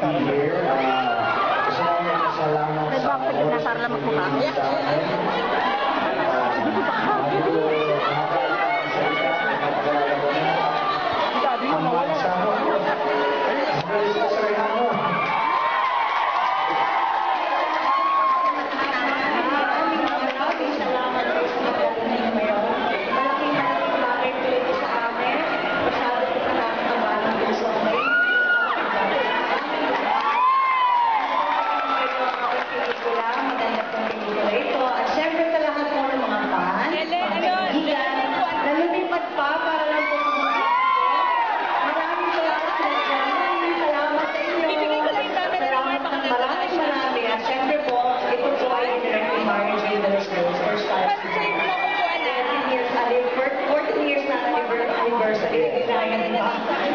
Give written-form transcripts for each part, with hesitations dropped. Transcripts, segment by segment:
here. Gusto namin magpasalamat sa oras na binigay sa amin. Ang bansa mo.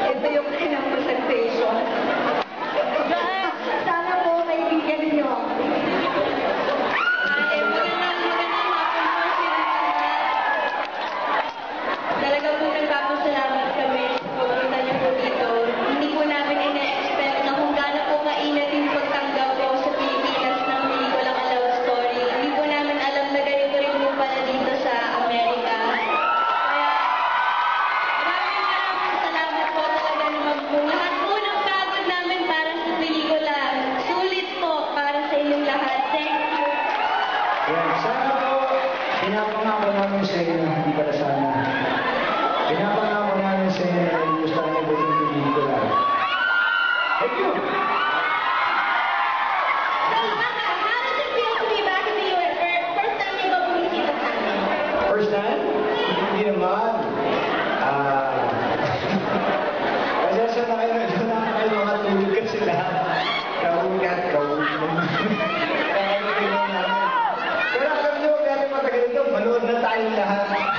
Ito yung kanyang presentation. Sana po kaibigan niyo. Talaga po nagpapasalamat kami sa pagpunta niyo po dito. Hindi po namin ina-expect na kung gaano po mainat yung pagtanggap po sa Pilipinas ng pelikulang A Love Story. Hindi po namin alam na ganito rin po pala dito sa Amerika. Lahat po ng pagod namin para sa pelikula. Sulit po para sa inyong lahat. Thank you. Yan, sana po, pinapangako namin sa inyo, hindi pala sana. Pinapangako namin sa inyo na gusto namin po yung pelikula. Thank you! So, how does it feel to be back in the US? First time niyo ba bumisita sa amin? First time? Hindi naman. Pasensya na kayo, doon na kayo makatulog kasi lahat. Kaugat. Pero alam nyo, galing matagal ito, manood na tayong lahat.